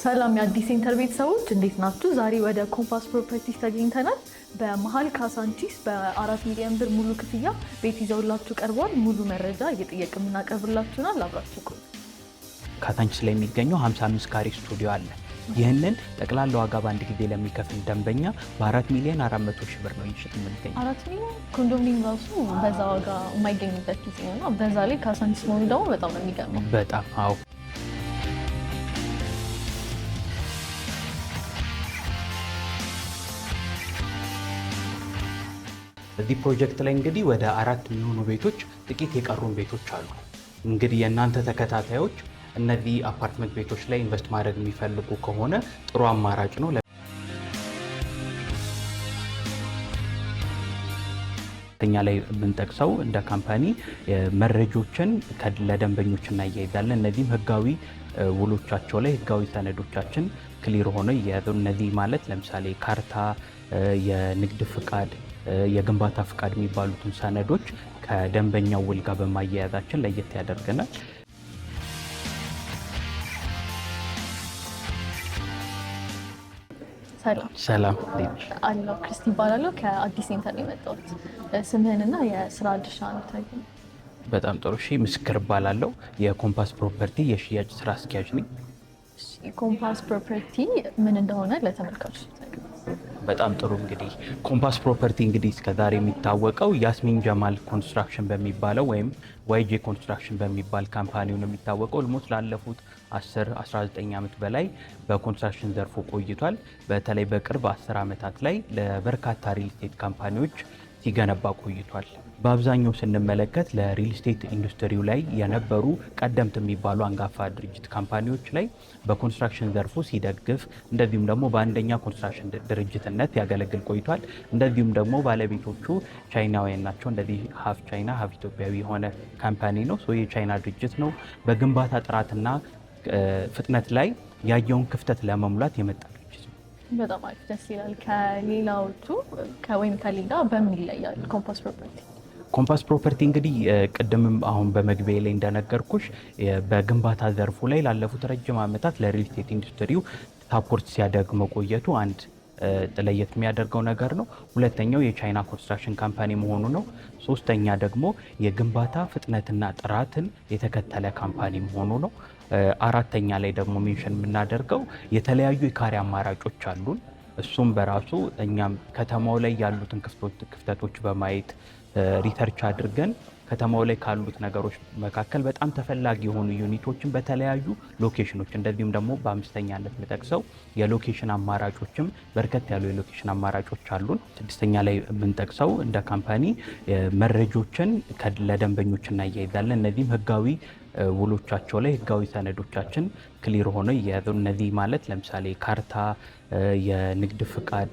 ሰላም የአዲስ ሴንተር ቤተሰቦች እንዴት ናችሁ? ዛሬ ወደ ኮምፓስ ፕሮፐርቲስ ተገኝተናል። በመሀል ካሳንቺስ በ4 ሚሊዮን ብር ሙሉ ክፍያ ቤት ይዘውላችሁ ቀርቧል። ሙሉ መረጃ እየጠየቅን እናቀርብላችሁናል። አብራችሁ ቆዩ። ካሳንቺስ ላይ የሚገኘው 55 ካሬ ስቱዲዮ አለ። ይህንን ጠቅላላ ዋጋ በአንድ ጊዜ ለሚከፍል ደንበኛ በ4 ሚሊዮን 400 ሺህ ብር ነው ይሽጥ የምንገኘው። 4 ሚሊዮን ኮንዶሚኒየም ራሱ በዛ ዋጋ የማይገኝበት ጊዜ ነው። በዛ ላይ ካሳንቺስ መሆኑ ደግሞ በጣም ነው የሚገርመው። በጣም አዎ። እዚህ ፕሮጀክት ላይ እንግዲህ ወደ 4 የሚሆኑ ቤቶች ጥቂት የቀሩን ቤቶች አሉ። እንግዲህ የእናንተ ተከታታዮች እነዚህ አፓርትመንት ቤቶች ላይ ኢንቨስት ማድረግ የሚፈልጉ ከሆነ ጥሩ አማራጭ ነው። ተኛ ላይ የምንጠቅሰው እንደ ካምፓኒ መረጃዎችን ለደንበኞች እናያይዛለን። እነዚህም ህጋዊ ውሎቻቸው ላይ ህጋዊ ሰነዶቻችን ክሊር ሆነው ይያዙ። እነዚህ ማለት ለምሳሌ ካርታ፣ የንግድ ፍቃድ፣ የግንባታ ፍቃድ የሚባሉትን ሰነዶች ከደንበኛው ውል ጋር በማያያዛችን ለየት ያደርገናል። ሰላም አለው። ክርስቲ ይባላለሁ። ከአዲስ ሴንተር ነው የመጣሁት። ስምህንና የስራ ድርሻ ነው ታገኝ? በጣም ጥሩ። እሺ፣ ምስክር እባላለሁ። የኮምፓስ ፕሮፐርቲ የሽያጭ ስራ አስኪያጅ ነኝ። ኮምፓስ ፕሮፐርቲ ምን እንደሆነ ለተመልካቾች? በጣም ጥሩ። እንግዲህ ኮምፓስ ፕሮፐርቲ እንግዲህ እስከዛሬ የሚታወቀው ያስሚን ጀማል ኮንስትራክሽን በሚባለው ወይም ዋይጄ ኮንስትራክሽን በሚባል ካምፓኒው ነው የሚታወቀው። ኦልሞስት ላለፉት 19 ዓመት በላይ በኮንስትራክሽን ዘርፉ ቆይቷል። በተለይ በቅርብ 10 ዓመታት ላይ ለበርካታ ሪል ስቴት ካምፓኒዎች ሲገነባ ቆይቷል። በአብዛኛው ስንመለከት ለሪል ስቴት ኢንዱስትሪው ላይ የነበሩ ቀደምት የሚባሉ አንጋፋ ድርጅት ካምፓኒዎች ላይ በኮንስትራክሽን ዘርፉ ሲደግፍ፣ እንደዚሁም ደግሞ በአንደኛ ኮንስትራክሽን ድርጅትነት ያገለግል ቆይቷል። እንደዚሁም ደግሞ ባለቤቶቹ ቻይናውያን ናቸው። እንደዚህ ሀፍ ቻይና ሀፍ ኢትዮጵያዊ የሆነ ካምፓኒ ነው። የቻይና ድርጅት ነው። በግንባታ ጥራትና ፍጥነት ላይ ያየውን ክፍተት ለመሙላት የመጣ ድርጅት ነው። በጣም አሪፍ፣ ደስ ይላል። ከሌላዎቹ ወይም ከሌላ በምን ይለያል ኮምፓስ ፕሮፐርቲ? ኮምፓስ ፕሮፐርቲ እንግዲህ ቅድምም አሁን በመግቢያ ላይ እንደነገርኩሽ በግንባታ ዘርፉ ላይ ላለፉት ረጅም ዓመታት ለሪል ስቴት ኢንዱስትሪው ሳፖርት ሲያደርግ መቆየቱ አንድ ለየት የሚያደርገው ነገር ነው። ሁለተኛው የቻይና ኮንስትራክሽን ካምፓኒ መሆኑ ነው። ሶስተኛ ደግሞ የግንባታ ፍጥነትና ጥራትን የተከተለ ካምፓኒ መሆኑ ነው። አራተኛ ላይ ደግሞ ሜንሽን የምናደርገው የተለያዩ የካሬ አማራጮች አሉን። እሱም በራሱ እኛም ከተማው ላይ ያሉትን ክፍተቶች በማየት ሪሰርች አድርገን ከተማው ላይ ካሉት ነገሮች መካከል በጣም ተፈላጊ የሆኑ ዩኒቶችን በተለያዩ ሎኬሽኖች፣ እንደዚሁም ደግሞ በአምስተኛነት የምጠቅሰው የሎኬሽን አማራጮችም በርከት ያሉ የሎኬሽን አማራጮች አሉን። ስድስተኛ ላይ የምንጠቅሰው እንደ ካምፓኒ መረጃዎችን ለደንበኞች እናያይዛለን። እነዚህም ህጋዊ ውሎቻቸው ላይ ህጋዊ ሰነዶቻችን ክሊር ሆነው ይያዙ። እነዚህ ማለት ለምሳሌ ካርታ፣ የንግድ ፍቃድ፣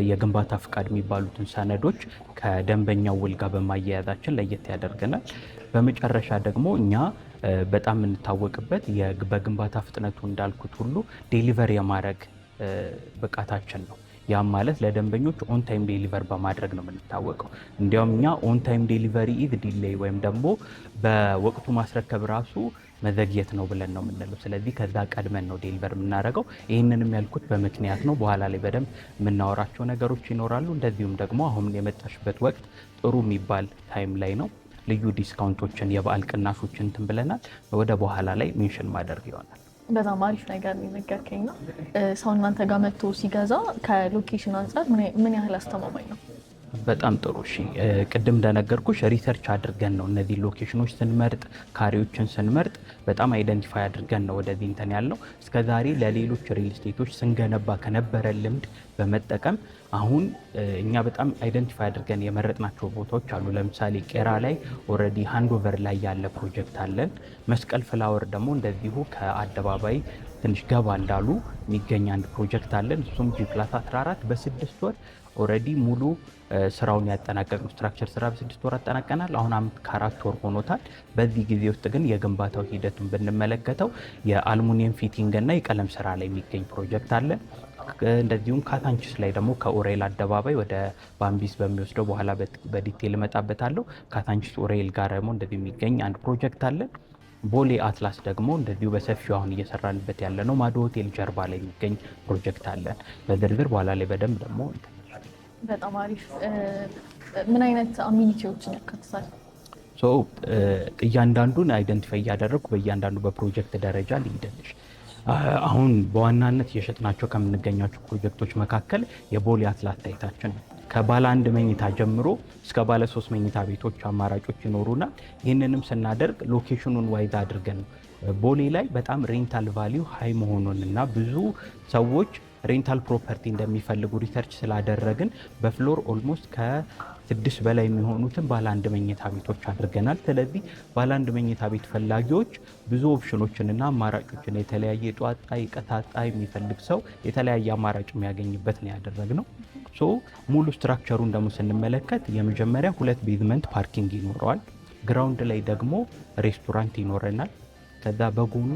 የግንባታ ፍቃድ የሚባሉትን ሰነዶች ከደንበኛው ውል ጋር በማያያዛችን ለየት ያደርገናል። በመጨረሻ ደግሞ እኛ በጣም የምንታወቅበት በግንባታ ፍጥነቱ እንዳልኩት ሁሉ ዴሊቨር የማድረግ ብቃታችን ነው። ያም ማለት ለደንበኞች ኦን ታይም ዴሊቨር በማድረግ ነው የምንታወቀው። እንዲያውም እኛ ኦን ታይም ዴሊቨሪ ኢዝ ዲሌይ ወይም ደግሞ በወቅቱ ማስረከብ ራሱ መዘግየት ነው ብለን ነው የምንለው። ስለዚህ ከዛ ቀድመን ነው ዴሊቨር የምናደርገው። ይህንንም ያልኩት በምክንያት ነው። በኋላ ላይ በደንብ የምናወራቸው ነገሮች ይኖራሉ። እንደዚሁም ደግሞ አሁን የመጣሽበት ወቅት ጥሩ የሚባል ታይም ላይ ነው። ልዩ ዲስካውንቶችን፣ የበዓል ቅናሾችን እንትን ብለናል። ወደ በኋላ ላይ ሜንሽን ማድረግ ይሆናል። በጣም አሪፍ ነገር የነገርከኝ ነው። ሰው እናንተ ጋር መጥቶ ሲገዛ ከሎኬሽን አንጻር ምን ያህል አስተማማኝ ነው? በጣም ጥሩ። እሺ፣ ቅድም እንደነገርኩሽ ሪሰርች አድርገን ነው እነዚህ ሎኬሽኖች ስንመርጥ፣ ካሬዎችን ስንመርጥ በጣም አይደንቲፋይ አድርገን ነው ወደዚህ እንትን ያልነው። እስከዛሬ ለሌሎች ሪል ስቴቶች ስንገነባ ከነበረ ልምድ በመጠቀም አሁን እኛ በጣም አይደንቲፋይ አድርገን የመረጥናቸው ቦታዎች አሉ። ለምሳሌ ቄራ ላይ ኦልሬዲ ሃንዶቨር ላይ ያለ ፕሮጀክት አለን። መስቀል ፍላወር ደግሞ እንደዚሁ ከአደባባይ ትንሽ ገባ እንዳሉ የሚገኝ አንድ ፕሮጀክት አለን። እሱም ጂ+14 በ6 ወር ኦልሬዲ ሙሉ ስራውን ያጠናቀቅነው ስትራክቸር ስራ በ6 ወር አጠናቀናል። አሁን ዓመት ከ4 ወር ሆኖታል። በዚህ ጊዜ ውስጥ ግን የግንባታው ሂደቱን ብንመለከተው የአልሙኒየም ፊቲንግ እና የቀለም ስራ ላይ የሚገኝ ፕሮጀክት አለ። እንደዚሁም ካሳንቺስ ላይ ደግሞ ከኡሬል አደባባይ ወደ ባምቢስ በሚወስደው በኋላ በዲቴል እመጣበታለሁ። ካሳንቺስ ኡሬል ጋር ደግሞ እንደዚህ የሚገኝ አንድ ፕሮጀክት አለ። ቦሌ አትላስ ደግሞ እንደዚሁ በሰፊው አሁን እየሰራንበት ያለ ነው። ማዶ ሆቴል ጀርባ ላይ የሚገኝ ፕሮጀክት አለን። በዝርዝር በኋላ ላይ በደንብ ደግሞ በጣም አሪፍ። ምን አይነት አሚኒቲዎችን ያካትታል? እያንዳንዱን አይደንቲፋይ እያደረግኩ በእያንዳንዱ በፕሮጀክት ደረጃ ልሂድልሽ። አሁን በዋናነት እየሸጥናቸው ከምንገኛቸው ፕሮጀክቶች መካከል የቦሌ አትላስ ሳይታችን ነው። ከባለ 1 መኝታ ጀምሮ እስከ ባለ 3 መኝታ ቤቶች አማራጮች ይኖሩናል። ይህንንም ስናደርግ ሎኬሽኑን ዋይዝ አድርገን ነው። ቦሌ ላይ በጣም ሬንታል ቫሊዩ ሃይ መሆኑን እና ብዙ ሰዎች ሬንታል ፕሮፐርቲ እንደሚፈልጉ ሪሰርች ስላደረግን በፍሎር ኦልሞስት ከ6 በላይ የሚሆኑትን ባለ 1 መኝታ ቤቶች አድርገናል። ስለዚህ ባለ 1 መኝታ ቤት ፈላጊዎች ብዙ ኦፕሽኖችንና አማራጮችን የተለያየ የጧጣ የቀታጣ የሚፈልግ ሰው የተለያየ አማራጭ የሚያገኝበት ነው ያደረግነው። ሙሉ ስትራክቸሩን ደግሞ ስንመለከት የመጀመሪያ 2 ቤዝመንት ፓርኪንግ ይኖረዋል። ግራውንድ ላይ ደግሞ ሬስቶራንት ይኖረናል። ከዛ በጎኑ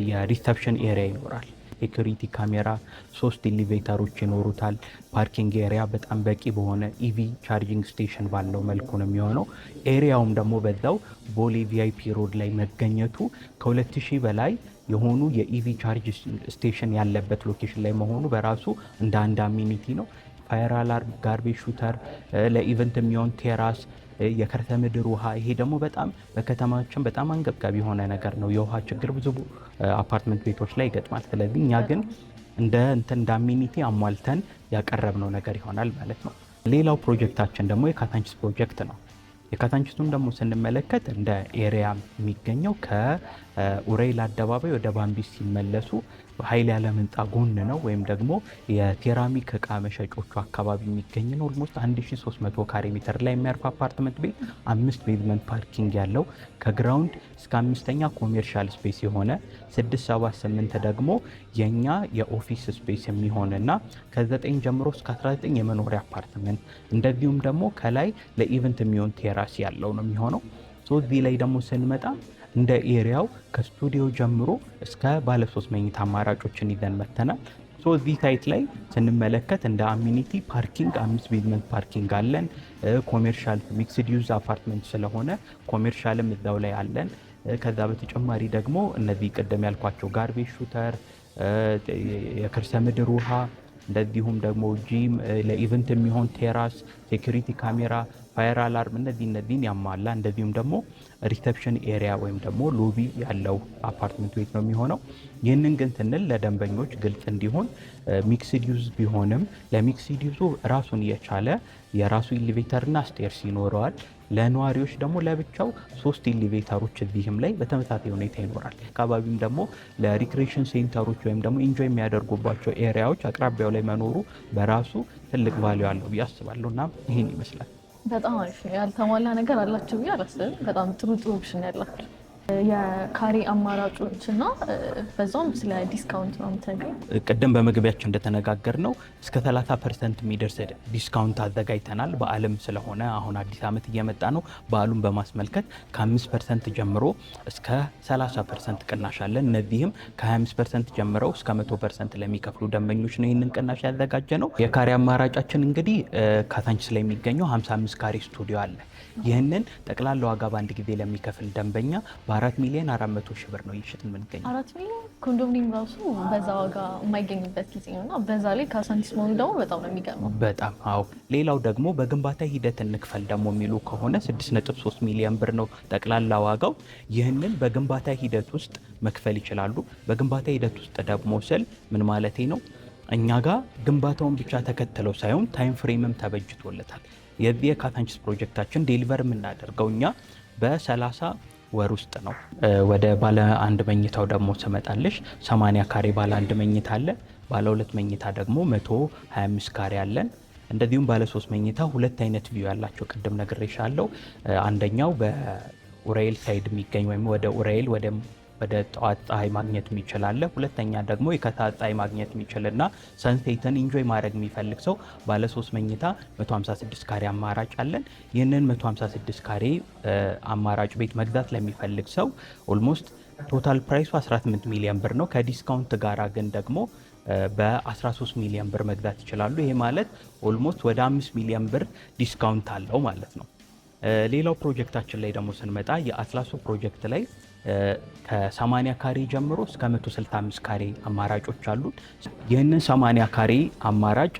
የሪሰፕሽን ኤሪያ ይኖራል። ሴኩሪቲ ካሜራ፣ 3 ኤሊቬተሮች ይኖሩታል። ፓርኪንግ ኤሪያ በጣም በቂ በሆነ ኢቪ ቻርጂንግ ስቴሽን ባለው መልኩ ነው የሚሆነው። ኤሪያውም ደግሞ በዛው ቦሌ ቪአይፒ ሮድ ላይ መገኘቱ ከ2000 በላይ የሆኑ የኢቪ ቻርጅ ስቴሽን ያለበት ሎኬሽን ላይ መሆኑ በራሱ እንደ አንድ አሚኒቲ ነው። ፋየር አላርም፣ ጋርቤጅ ሹተር፣ ለኢቨንት የሚሆን ቴራስ፣ የከርሰ ምድር ውሃ። ይሄ ደግሞ በጣም በከተማችን በጣም አንገብጋቢ የሆነ ነገር ነው። የውሃ ችግር ብዙ አፓርትመንት ቤቶች ላይ ይገጥማል። ስለዚህ እኛ ግን እንደ አሚኒቲ አሟልተን ያቀረብነው ነገር ይሆናል ማለት ነው። ሌላው ፕሮጀክታችን ደግሞ የካዛንቺስ ፕሮጀክት ነው። የካዛንቺሱን ደግሞ ስንመለከት እንደ ኤሪያ የሚገኘው ከኡራኤል አደባባይ ወደ ባምቢስ ሲመለሱ ኃይሌ ዓለም ህንፃ ጎን ነው፣ ወይም ደግሞ የሴራሚክ እቃ መሸጮቹ አካባቢ የሚገኝ ነው። ኦልሞስት 1300 ካሬ ሜትር ላይ የሚያርፍ አፓርትመንት ቤት 5 ቤዝመንት ፓርኪንግ ያለው ከግራውንድ እስከ 5ኛ ኮሜርሻል ስፔስ የሆነ 678 ደግሞ የኛ የኦፊስ ስፔስ የሚሆንና ከ9 ጀምሮ እስከ 19 የመኖሪያ አፓርትመንት እንደዚሁም ደግሞ ከላይ ለኢቨንት የሚሆን ቴራስ ያለው ነው የሚሆነው። እዚህ ላይ ደግሞ ስንመጣ እንደ ኤሪያው ከስቱዲዮ ጀምሮ እስከ ባለ 3 መኝታ አማራጮችን ይዘን መተናል። እዚህ ሳይት ላይ ስንመለከት እንደ አሚኒቲ ፓርኪንግ 5 ቤዝመንት ፓርኪንግ አለን። ኮሜርሻል ሚክስድ ዩዝ አፓርትመንት ስለሆነ ኮሜርሻልም እዛው ላይ አለን። ከዛ በተጨማሪ ደግሞ እነዚህ ቅድም ያልኳቸው ጋርቤጅ ሹተር፣ የከርሰ ምድር ውሃ እንደዚሁም ደግሞ ጂም፣ ለኢቨንት የሚሆን ቴራስ፣ ሴኩሪቲ ካሜራ፣ ፋየር አላርም እነዚህን ያሟላ እንደዚሁም ደግሞ ሪሰፕሽን ኤሪያ ወይም ደግሞ ሎቢ ያለው አፓርትመንት ቤት ነው የሚሆነው። ይህንን ግን ስንል ለደንበኞች ግልጽ እንዲሆን ሚክስድ ዩዝ ቢሆንም ለሚክስድ ዩዙ ራሱን የቻለ የራሱ ኢሊቬተርና ስቴርስ ይኖረዋል። ለነዋሪዎች ደግሞ ለብቻው 3 ኢሊቬተሮች እዚህም ላይ በተመሳሳይ ሁኔታ ይኖራል። አካባቢም ደግሞ ለሪክሬሽን ሴንተሮች ወይም ደግሞ ኢንጆይ የሚያደርጉባቸው ኤሪያዎች አቅራቢያው ላይ መኖሩ በራሱ ትልቅ ቫልዩ አለው ብዬ አስባለሁ። እና ይህን ይመስላል። በጣም አሪፍ ነው። ያልተሟላ ነገር አላቸው ብዬ አላስብም። በጣም ጥሩ ኦፕሽን ያላቸው የካሬ አማራጮች እና በዛውም ስለ ዲስካውንት ነው የምትነግረኝ። ቅድም በመግቢያችን እንደተነጋገር ነው እስከ 30% የሚደርስ ዲስካውንት አዘጋጅተናል። በዓልም ስለሆነ አሁን አዲስ ዓመት እየመጣ ነው። በዓሉን በማስመልከት ከ5% ጀምሮ እስከ 30% ቅናሽ አለን። እነዚህም ከ25% ጀምረው እስከ 100% ለሚከፍሉ ደንበኞች ነው ይህንን ቅናሽ ያዘጋጀ ነው። የካሬ አማራጫችን እንግዲህ ካዛንቺስ ላይ የሚገኘው 55 ካሬ ስቱዲዮ አለ። ይህንን ጠቅላላ ዋጋ በአንድ ጊዜ ለሚከፍል ደንበኛ በ4 ሚሊዮን 400 ሺህ ብር ነው እየሸጥን የምንገኘው። 4 ሚሊዮን ኮንዶሚኒየም ራሱ በዛ ዋጋ የማይገኝበት ጊዜ ነው እና በዛ ላይ ካዛንቺስ መሆኑ ደግሞ በጣም ነው የሚገርመው። በጣም አዎ። ሌላው ደግሞ በግንባታ ሂደት እንክፈል ደግሞ የሚሉ ከሆነ 6.3 ሚሊዮን ብር ነው ጠቅላላ ዋጋው። ይህንን በግንባታ ሂደት ውስጥ መክፈል ይችላሉ። በግንባታ ሂደት ውስጥ ደግሞ ስል ምን ማለቴ ነው? እኛ ጋር ግንባታውን ብቻ ተከትለው ሳይሆን ታይም ፍሬምም ተበጅቶለታል። የዚህ የካዛንቺስ ፕሮጀክታችን ዴሊቨር የምናደርገው እኛ በ30 ወር ውስጥ ነው። ወደ ባለ 1 መኝታው ደግሞ ስመጣልሽ 80 ካሬ ባለ 1 መኝታ አለ። ባለ 2 መኝታ ደግሞ 125 ካሬ አለን። እንደዚሁም ባለ 3 መኝታ 2 አይነት ቪው ያላቸው ቅድም ነግሬሻለሁ። አንደኛው በኡራኤል ሳይድ የሚገኝ ወይም ወደ ኡራኤል ወደ ጠዋት ፀሐይ ማግኘት የሚችል አለ። ሁለተኛ ደግሞ የከሰዓት ፀሐይ ማግኘት የሚችልና ሰንሴትን ኢንጆይ ማድረግ የሚፈልግ ሰው ባለ 3 መኝታ 156 ካሬ አማራጭ አለን። ይህንን 156 ካሬ አማራጭ ቤት መግዛት ለሚፈልግ ሰው ኦልሞስት ቶታል ፕራይሱ 18 ሚሊዮን ብር ነው። ከዲስካውንት ጋራ ግን ደግሞ በ13 ሚሊዮን ብር መግዛት ይችላሉ። ይሄ ማለት ኦልሞስት ወደ 5 ሚሊዮን ብር ዲስካውንት አለው ማለት ነው። ሌላው ፕሮጀክታችን ላይ ደግሞ ስንመጣ የአትላሱ ፕሮጀክት ላይ ከ80 ካሬ ጀምሮ እስከ 165 ካሬ አማራጮች አሉን። ይህንን 80 ካሬ አማራጭ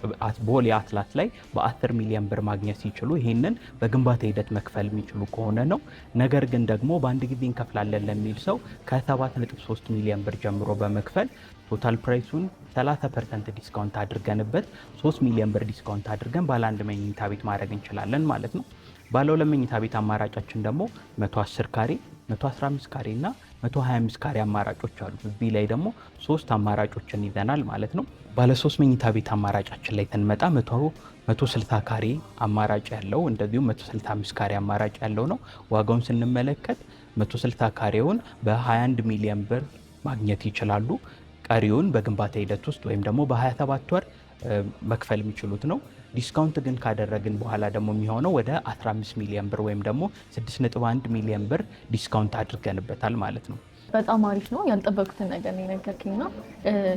ቦሌ አትላስ ላይ በ10 ሚሊዮን ብር ማግኘት ሲችሉ ይህንን በግንባታ ሂደት መክፈል የሚችሉ ከሆነ ነው። ነገር ግን ደግሞ በአንድ ጊዜ እንከፍላለን ለሚል ሰው ከ7.3 ሚሊዮን ብር ጀምሮ በመክፈል ቶታል ፕራይሱን 30% ዲስካውንት አድርገንበት 3 ሚሊዮን ብር ዲስካውንት አድርገን ባለ አንድ መኝታ ቤት ማድረግ እንችላለን ማለት ነው። ባለ ሁለት መኝታ ቤት አማራጫችን ደግሞ 110 ካሬ፣ 115 ካሬ እና 125 ካሬ አማራጮች አሉ። እዚህ ላይ ደግሞ 3 አማራጮችን ይዘናል ማለት ነው። ባለ 3 መኝታ ቤት አማራጫችን ላይ ስንመጣ 160 ካሬ አማራጭ ያለው እንደዚሁም 165 ካሬ አማራጭ ያለው ነው። ዋጋውን ስንመለከት 160 ካሬውን በ21 ሚሊዮን ብር ማግኘት ይችላሉ። ቀሪውን በግንባታ ሂደት ውስጥ ወይም ደግሞ በ27 ወር መክፈል የሚችሉት ነው። ዲስካውንት ግን ካደረግን በኋላ ደግሞ የሚሆነው ወደ 15 ሚሊዮን ብር ወይም ደግሞ 6.1 ሚሊዮን ብር ዲስካውንት አድርገንበታል ማለት ነው። በጣም አሪፍ ነው። ያልጠበቁትን ነገር ነው የነገርከኝ። እና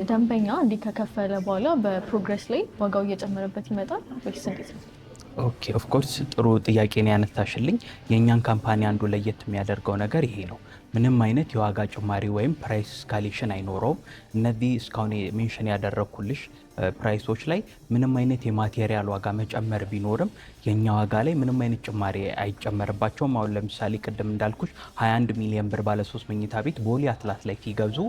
ደንበኛ እንዲህ ከከፈለ በኋላ በፕሮግረስ ላይ ዋጋው እየጨመረበት ይመጣል ወይስ እንዴት ነው? ኦኬ ኦፍ ኮርስ ጥሩ ጥያቄ ነው ያነሳሽልኝ። የእኛን ካምፓኒ አንዱ ለየት የሚያደርገው ነገር ይሄ ነው። ምንም አይነት የዋጋ ጭማሪ ወይም ፕራይስ ስካሌሽን አይኖረውም። እነዚህ እስካሁን ሜንሽን ያደረግኩልሽ ፕራይሶች ላይ ምንም አይነት የማቴሪያል ዋጋ መጨመር ቢኖርም የኛ ዋጋ ላይ ምንም አይነት ጭማሪ አይጨመርባቸውም። አሁን ለምሳሌ ቅድም እንዳልኩሽ 21 ሚሊዮን ብር ባለ 3 መኝታ ቤት ቦሌ አትላስ ላይ ሲገዙ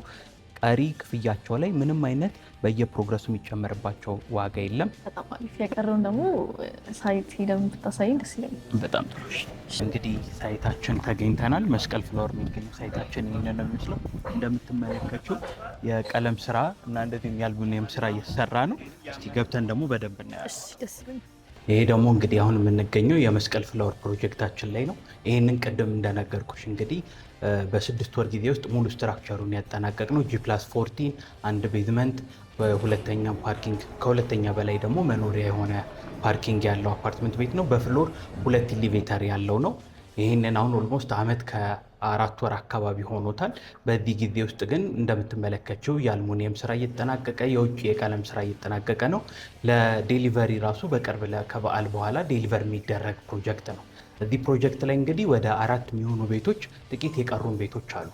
ቀሪ ክፍያቸው ላይ ምንም አይነት በየፕሮግረሱ የሚጨመርባቸው ዋጋ የለም። በጣም አሪፍ። የቀረውን ደግሞ ሳይት ሄደን ብታሳይን ደስ ይለኛል። በጣም ጥሩ። እንግዲህ ሳይታችን ተገኝተናል። መስቀል ፍላወር የሚገኘው ሳይታችን ይህንን ነው የሚመስለው። እንደምትመለከችው የቀለም ስራ እና እንደዚህም የአልሙኒየም ስራ እየተሰራ ነው። እስቲ ገብተን ደግሞ በደንብ እናያለን። ደስ ይለኛል። ይሄ ደግሞ እንግዲህ አሁን የምንገኘው የመስቀል ፍላወር ፕሮጀክታችን ላይ ነው። ይህንን ቅድም እንደነገርኩሽ እንግዲህ በ6 ወር ጊዜ ውስጥ ሙሉ ስትራክቸሩን ያጠናቀቅ ነው። G+14 አንድ ቤዝመንት፣ ሁለተኛ ፓርኪንግ፣ ከሁለተኛ በላይ ደግሞ መኖሪያ የሆነ ፓርኪንግ ያለው አፓርትመንት ቤት ነው። በፍሎር 2 ኢሊቬተር ያለው ነው። ይህንን አሁን ኦልሞስት አመት ከ4 ወር አካባቢ ሆኖታል። በዚህ ጊዜ ውስጥ ግን እንደምትመለከችው የአልሙኒየም ስራ እየተጠናቀቀ፣ የውጭ የቀለም ስራ እየተጠናቀቀ ነው። ለዴሊቨሪ ራሱ በቅርብ ከበዓል በኋላ ዴሊቨር የሚደረግ ፕሮጀክት ነው። እዚህ ፕሮጀክት ላይ እንግዲህ ወደ 4 የሚሆኑ ቤቶች፣ ጥቂት የቀሩን ቤቶች አሉ።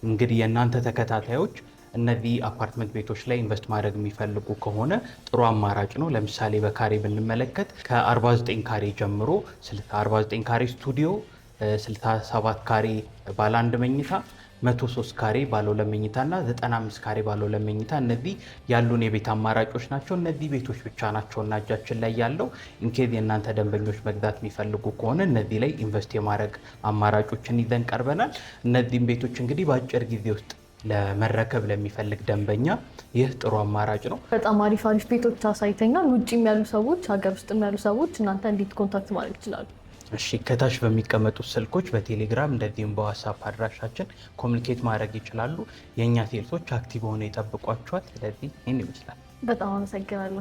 እንግዲህ የእናንተ ተከታታዮች እነዚህ አፓርትመንት ቤቶች ላይ ኢንቨስት ማድረግ የሚፈልጉ ከሆነ ጥሩ አማራጭ ነው። ለምሳሌ በካሬ ብንመለከት ከ49 ካሬ ጀምሮ 49 ካሬ ስቱዲዮ፣ 67 ካሬ ባለ አንድ መኝታ፣ 103 ካሬ ባለ ሁለት መኝታ እና 95 ካሬ ባለ ሁለት መኝታ እነዚህ ያሉን የቤት አማራጮች ናቸው። እነዚህ ቤቶች ብቻ ናቸውና እጃችን ላይ ያለው። ኢንኬዝ የእናንተ ደንበኞች መግዛት የሚፈልጉ ከሆነ እነዚህ ላይ ኢንቨስት የማድረግ አማራጮችን ይዘን ቀርበናል። እነዚህም ቤቶች እንግዲህ በአጭር ጊዜ ውስጥ ለመረከብ ለሚፈልግ ደንበኛ ይህ ጥሩ አማራጭ ነው። በጣም አሪፍ አሪፍ ቤቶች አሳይተኛል። ውጭም ያሉ ሰዎች፣ ሀገር ውስጥም ያሉ ሰዎች እናንተ እንዴት ኮንታክት ማድረግ ይችላሉ? እሺ ከታች በሚቀመጡት ስልኮች በቴሌግራም እንደዚሁም በዋትስአፕ አድራሻችን ኮሚኒኬት ማድረግ ይችላሉ። የእኛ ሴልሶች አክቲቭ ሆነው ይጠብቋቸዋል። ስለዚህ ይህን ይመስላል። በጣም አመሰግናለሁ።